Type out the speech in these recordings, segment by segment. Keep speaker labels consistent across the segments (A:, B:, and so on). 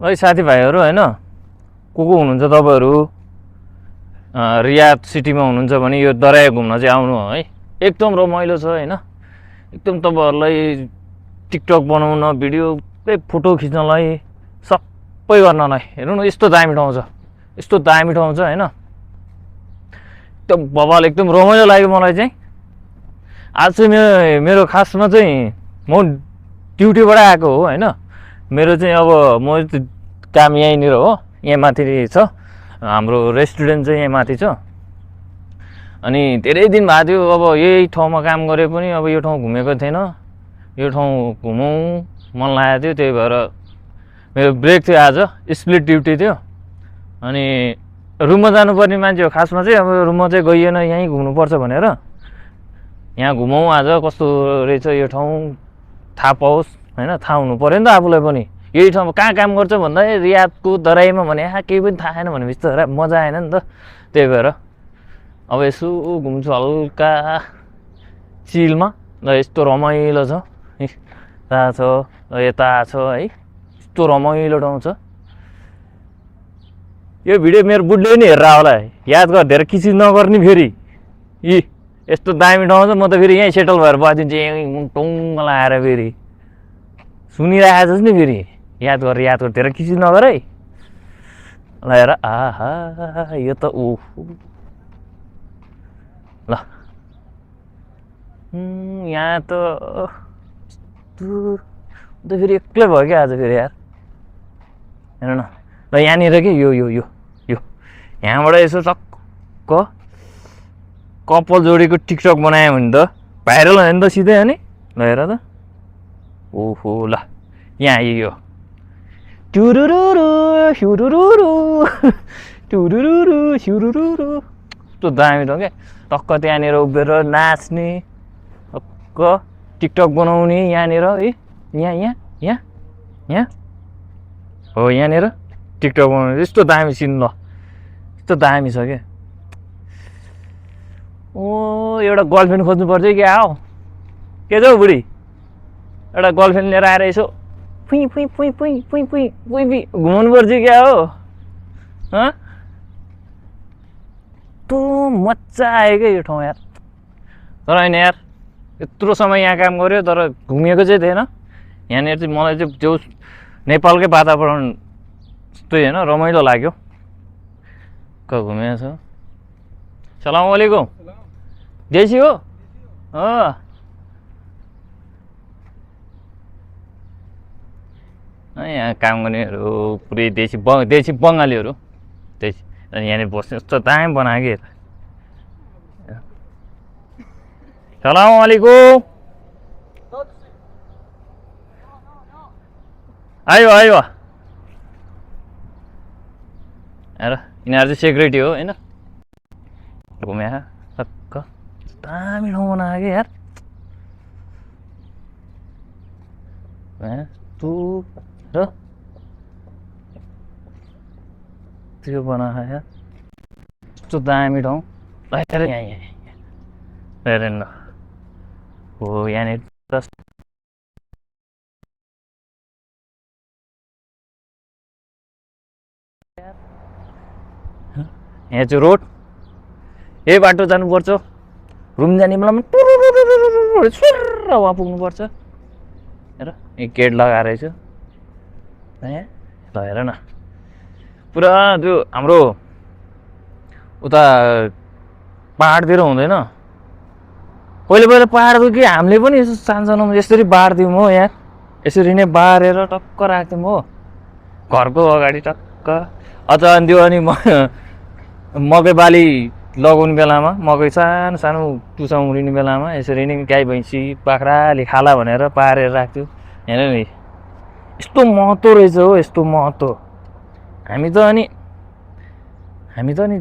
A: है साथीभाइहरू होइन, को हुनुहुन्छ तपाईँहरू रियाद सिटीमा हुनुहुन्छ भने यो दराई घुम्न चाहिँ आउनु है। एकदम रमाइलो छ होइन, एकदम तपाईँहरूलाई टिकटक बनाउन, भिडियो फोटो खिच्नलाई, सबै गर्नलाई। हेर्नु न यस्तो दामी ठाउँ छ, यस्तो दामी ठाउँ छ होइन, एकदम बवाल, एकदम रमाइलो लाग्यो मलाई चाहिँ। आज चाहिँ मेरो खासमा चाहिँ म ड्युटीबाट आएको हो होइन। मेरो चाहिँ अब म काम यहीँनिर हो, यहाँ माथि छ हाम्रो रेस्टुरेन्ट चाहिँ यहाँ माथि छ। अनि धेरै दिन भएको थियो अब यही ठाउँमा काम गरे पनि अब यो ठाउँ घुमेको थिएन, यो ठाउँ घुमौँ मन लागेको थियो। त्यही भएर मेरो ब्रेक थियो, आज स्प्लिट ड्युटी थियो। अनि रुममा जानुपर्ने मान्छे हो खासमा चाहिँ, अब रुममा चाहिँ गइएन, यहीँ घुम्नुपर्छ भनेर यहाँ घुमौँ आज, कस्तो रहेछ यो ठाउँ थाहा पाओस् होइन, थाहा हुनु पऱ्यो नि त आफूलाई पनि। यही ठाउँमा कहाँ काम गर्छ भन्दा रियादको दराईमा भने केही पनि थाहा छैन भनेपछि त मजा आएन नि त। त्यही भएर अब यसो घुम्छु हल्का चिलमा। ल यस्तो रमाइलो छ, यता छ यता छ है, यस्तो रमाइलो ठाउँ छ। यो भिडियो मेरो बुढले पनि हेरेर होला, याद गरिदिएर किसी नगर्ने फेरि। यी यस्तो दामी ठाउँ छ, म त फेरि यहीँ सेटल भएर बसिदिन्छु, यहीँ टुङ्ग लगाएर फेरि सुनिरहेको छस् नि, फेरि याद गरेर किसी नगर है। ल हेर, आहा यो त ओहो, ल यहाँ त फेरि एक्लै भयो क्या आज फेरि यार। हेर न ल यहाँनिर के यो यो यो यो यहाँबाट यसो टक्क कपाल जोडीको टिकटक बनायो भने त भाइरल भयो नि त सिधै। अनि ल हेर त, ओहो ल यहाँ यो टुरुरुरु सुरुरुरु टुरुरुरु सुरुरुरु, यस्तो दामी ठाउँ क्या। टक्क त्यहाँनिर उभिएर नाच्ने, टक्क टिकटक बनाउने यहाँनिर है, यहाँ यहाँ यहाँ यहाँ हो, यहाँनिर टिकटक बनाउने। यस्तो दामी सिन, ल यस्तो दामी छ क्या। ओ एउटा गर्लफ्रेन्ड खोज्नु पर्छ कि क्या हो, के छ हौ बुढी, एउटा गर्लफ्रेन्ड लिएर आएर यसो फुइ फुइ फुइ फुइ फुइ फुइ फुइ फुइ घुमाउनु पर्छ क्या हो। यस्तो मजा आयो क्या यो ठाउँ यार। तर होइन यार, यत्रो समय यहाँ काम गऱ्यो तर घुमेको चाहिँ थिएन। यहाँनिर चाहिँ मलाई चाहिँ जो नेपालकै वातावरण यस्तै होइन, रमाइलो लाग्यो। कहाँ घुमेको छ। सलाम वालेकुम, देशी हो? यहाँ काम गर्नेहरू पुरै देशी बङ्गालीहरू देशी। अनि यहाँनिर बस्ने यस्तो दामी बनायो कि। सलाम वालेकुम, आयो आयो। हेर यिनीहरू चाहिँ सेक्युरिटी हो होइन, घुम्या टक्क दामी ठाउँ बनायो कि यार। तू र त्यो बनायो यार, यस्तो दामी ठाउँ। हेर यहाँ यहाँ हेर न, हो यहाँनिर यहाँ चाहिँ रोड, यही बाटो जानुपर्छ रुम जाने बेलामा, वहाँ पुग्नुपर्छ। हेर यहाँ गेट लगाएर रहेछ यहाँ, ल हेर न पुरा त्यो हाम्रो उता पाहाडतिर हुँदैन, पहिले पहिला पाहाड थियो कि हामीले पनि यसो सानोसानोमा यसरी बार्थ्यौँ हो यार। यसरी नै बारेर टक्क राख्थ्यौँ हो घरको अगाडि टक्क। अनि त्यो अनि मकै बाली लगाउने बेलामा, मकै सानो सानो टुसा उम्रिने बेलामा यसरी नै गाई भैँसी बाख्राले खाला भनेर पारेर राख्थ्यो। हेर नि यस्तो महत्त्व रहेछ हो, यस्तो महत्त्व। हामी त अनि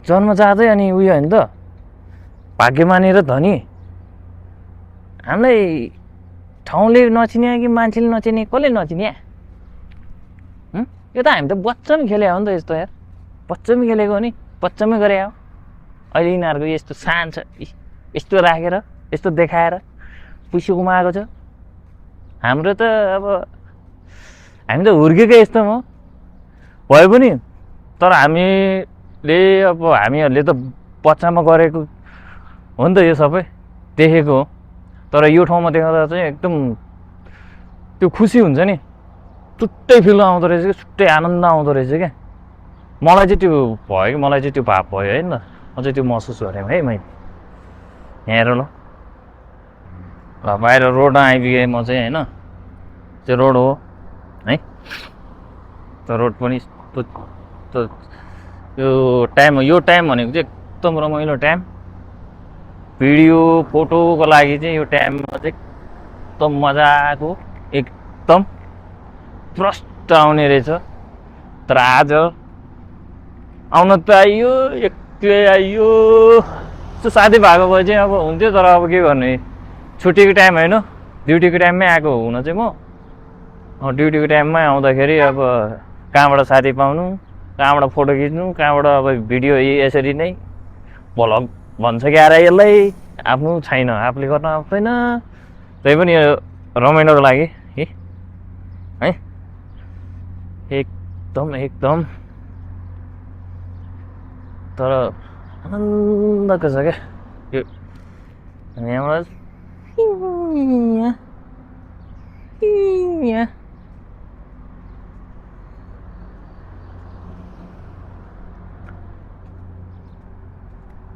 A: जन्मजातै अनि उयो होइन त, भाग्यमानी र धनी। हामीलाई ठाउँले नचिने कि मान्छेले नचिने, कसले नचिने? यो त हामी त बच्चामै खेले हो नि त यस्तो यार, बच्चामै खेलेको हो नि, बच्चामै गरे हो। अहिले यिनीहरूको यस्तो सान छ, यस्तो राखेर यस्तो देखाएर पैसा कमाएको छ। हाम्रो त अब हामी त हुर्केकै यस्तो हो, भए पनि तर हामीले अब हामीहरूले त बच्चामा गरेको हो नि त यो सबै देखेको हो। तर यो ठाउँमा देख्दा चाहिँ एकदम त्यो खुसी हुन्छ नि, छुट्टै फिल आउँदो रहेछ कि, छुट्टै आनन्द आउँदो रहेछ क्या। मलाई चाहिँ त्यो भयो कि, मलाई चाहिँ त्यो भाव भयो है न, अझै त्यो महसुस गरेँ है मैले। यहाँ हेर ल, बाहिर रोडमा आइपुगेँ म चाहिँ होइन, त्यो रोड हो है, त्यो रोड पनि यो टाइम भनेको चाहिँ एकदम रमाइलो टाइम, भिडियो फोटोको लागि चाहिँ यो टाइममा चाहिँ एकदम मजाको एकदम प्रष्ट आउने रहेछ। तर आज आउन त आइयो, एक्लै आइयो, त्यो साथी भएको भए चाहिँ अब हुन्थ्यो, तर अब के गर्ने, छुट्टीको टाइम होइन, ड्युटीको टाइममै आएको हुन चाहिँ म ड्युटीको टाइममै आउँदाखेरि अब कहाँबाट साथी पाउनु, कहाँबाट फोटो खिच्नु, कहाँबाट अब भिडियो यसरी नै भ्लग भन्छ कि आएर यसलाई, आफ्नो छैन, आफूले गर्न आउँदैन, त्यही पनि यो रमाइलोको लागि है, एकदम तर आनन्दको छ क्या यो। यहाँबाट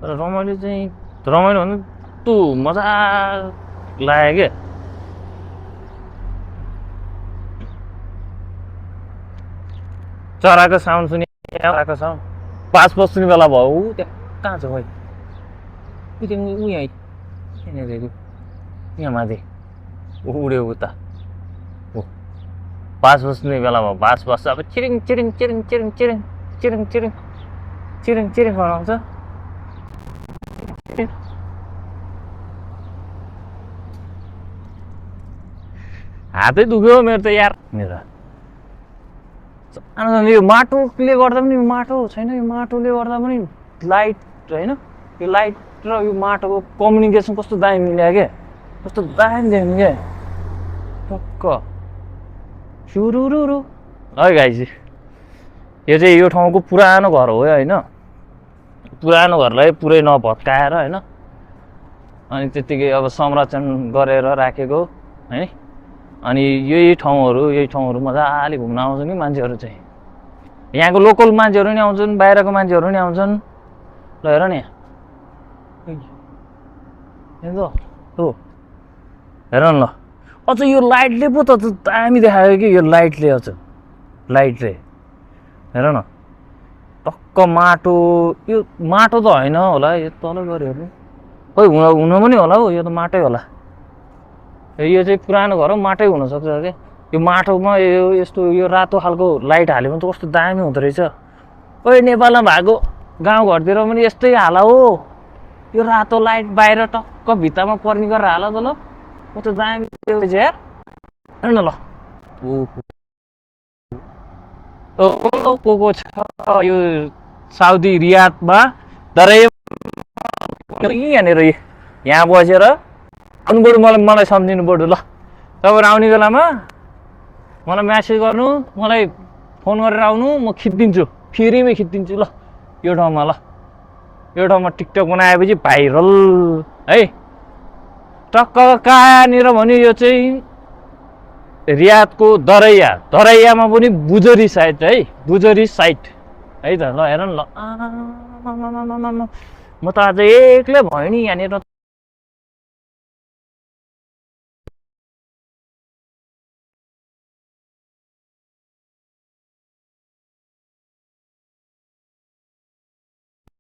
A: तर रमाइलो चाहिँ, रमाइलो भन्दा तँ मजा लाग्यो क्या। चराको साउन्ड सुने, चराको साउन्ड पास बस्ने बेला भयो, त्यहाँ कहाँ छ भाइ, यहाँ माथि उड्यो उता, बास बस्ने बेला भयो, बास बस्छ अब, चिरिङ चिरिङ चिरिङ चिरिङ चिरिङ चिरिङ चिरिङ चिरिङ चिरिङ बनाउँछ। हातै दुख्यो मेरो त यार, मेरो यो माटोले गर्दा पनि, माटो छैन, यो माटोले गर्दा पनि लाइट होइन, यो लाइट र यो माटोको कम्युनिकेसन कस्तो दामी मिल्यो क्या, कस्तो दामी देख्नु क्या, टक्क सुरुरु है गाइस। यो चाहिँ यो ठाउँको पुरानो घर हो होइन, पुरानो घरलाई पुरै नभत्काएर होइन, अनि त्यतिकै अब संरक्षण गरेर राखेको है। अनि यही ठाउँहरू मजाले घुम्न आउँछन् कि मान्छेहरू चाहिँ, यहाँको लोकल मान्छेहरू नि आउँछन्, बाहिरको मान्छेहरू नि आउँछन्। ल हेर नि हेर न ल, अझ यो लाइटले पो त दामी देखायो कि, यो लाइटले अझ लाइटले हेर न, टक्क माटो, यो माटो त होइन होला, यो तल गऱ्यो हेर्नु, खोइ हुन पनि होला हौ, यो त माटै होला, यो चाहिँ पुरानो घर हो, माटै हुनसक्छ क्या। यो माटोमा यो यस्तो यो रातो खालको लाइट हाल्यो भने त कस्तो दामी हुँदो रहेछ। ओइ नेपालमा भएको गाउँघरतिर पनि यस्तै हाला हो, यो रातो लाइट बाहिर टक्क भित्तामा पर्ने गरेर हाला त ल, कस्तो दामी रहेछ यार, हेर्न ल। को छ यो साउदी रियादमा, तर यहाँनिर यहाँ बसेर आउनु बरु, मलाई सम्झिनु बरु ल, तपाईँहरू आउने बेलामा मलाई म्यासेज गर्नु, मलाई फोन गरेर आउनु, म खिचिदिन्छु, फ्रीमै खिचिदिन्छु ल यो ठाउँमा। ल यो ठाउँमा टिकटक बनाएपछि भाइरल है, टक्क कहाँनिर भन्यो, यो चाहिँ रियादको दरैयामा पनि बुजरी साइड है, बुजरी साइड है त। ल हेर न ल, म त आज एक्लै भयो नि यहाँनिर,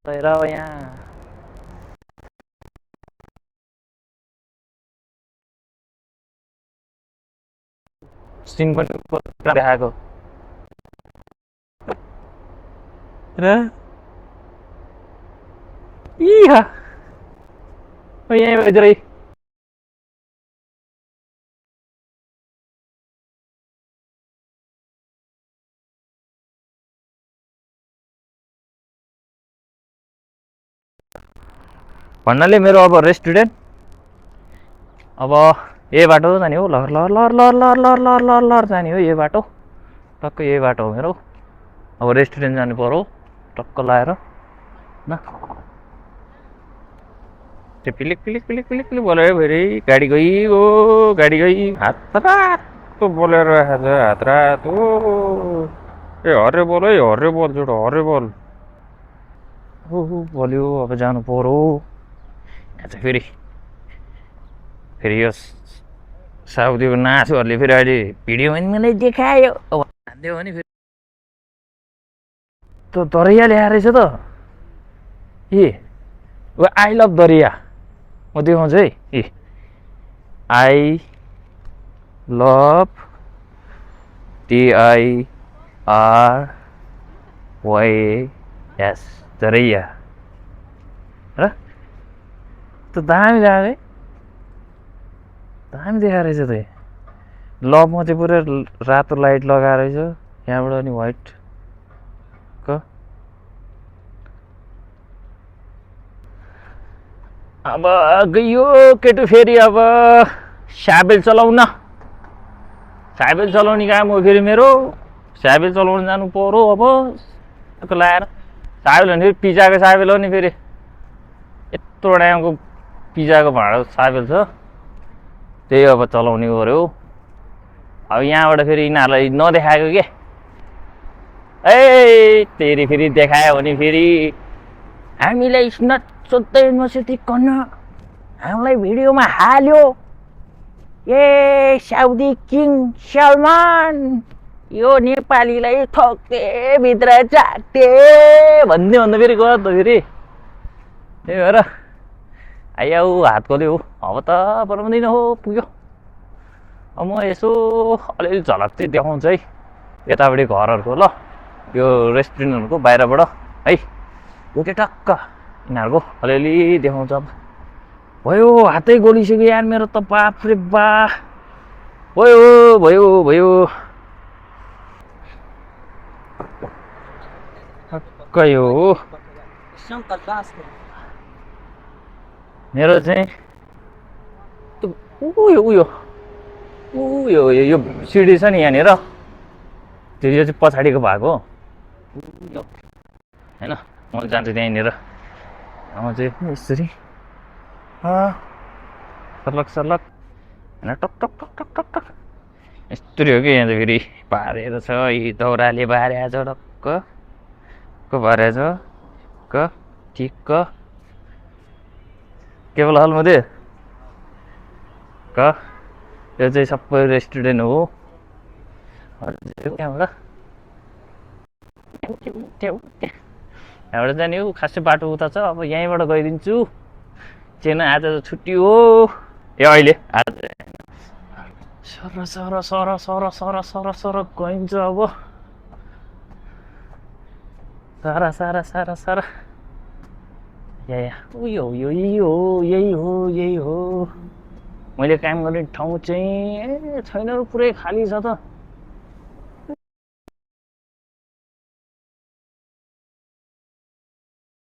A: हेर यहाँ सिन पनि देखाएको र यहीँ बजेरै भन्नाले मेरो अब रेस्टुरेन्ट अब यही बाटो जाने हो, lot lot lot lot lot lot lot lot lot जाने हो, यही बाटो टक्क यही बाटो हो मेरो। अब रेस्टुरेन्ट जानु पर्यो टक्क लाएर न त्यो पिलिक पिलिक पिलिक पिलिक पिलिक बोलेर फेरि गाडी गइगयो गाडी गई हात रातो बोलेर राखेको छ हात रातो ए हरे बोल है हरे बोल छोटो हरे बोल ओहो बोल्यो अब जानु पर्यो यहाँ चाहिँ फेरि फेरि यो साउदीको नाचहरूले फेरि अहिले भिडियोमा पनि मलाई देखायो अब हान्दियो भने फेरि त दरिया ल्याएर रहेछ त ए आई लभ दरिया म देखाउँछु है ए आई लभ DIRYS दरिया र त दामी दामी दामी देखाएर रहेछ त लभमा चाहिँ पुरा रातो लाइट लगाएर रहेछ यहाँबाट अनि व्हाइट क अब गयो केटो फेरि अब स्याबेल चलाउन स्याबेल चलाउने काम हो फेरि मेरो स्याबेल चलाउन जानु पर्यो अब लाएर साबेल भने फेरि पिज्जाको साबेल हो नि फेरि यत्रो डाङको पिज्जाको भाँडा साबेल छ त्यही अब चलाउने पर्यो अब यहाँबाट फेरि यिनीहरूलाई नदेखाएको के ए तेरि फेरि देखायो भने फेरि हामीलाई सोध्दै युनिभर्सिटी कन हामीलाई भिडियोमा हाल्यो ए साउदी किङ सलमान यो नेपालीलाई ठोक्ते भित्र चाटे भन्दै भन्दा फेरि गयो त फेरि त्यही भएर आइयाउ हातकोले हो अब त बनाउँदैन हो पुग्यो अब म यसो अलिअलि झलक चाहिँ देखाउँछु है यतापट्टि घरहरूको ल यो रेस्टुरेन्टहरूको बाहिरबाट है यो चाहिँ टक्क यिनीहरूको अलिअलि देखाउँछ अब भयो हातै गोलिसक्यो यार मेरो त बाफ रे बा भयो भयो भयो टक्कै हो मेरो चाहिँ उयो उयो उयो यो सिडी छ नि यहाँनिर त्यो यो चाहिँ पछाडिको भाग हो होइन म जान्छु त्यहीँनिर म चाहिँ यसरी सर्लक सर्लक होइन टक टक टक टक टक टक यस्तरी हो कि यहाँ चाहिँ फेरि बारेर छ यी दाउराले बारेको छ टक्क को बारेको छ क ठिक्क के बोला हाल मध्ये क यो चाहिँ सबै रेस्टुरेन्ट हो त्यहाँबाट यहाँबाट जाने हो खासै बाटो उता छ अब यहीँबाट गइदिन्छु चेन आज त छुट्टी हो ए अहिले आज sir sir sir sir sir sir sir गइन्छ अब सारा सारा सारा सारा या उयो यही हो यही हो यही हो मैले काम गर्ने ठाउँ चाहिँ छैन पुरै खाली छ त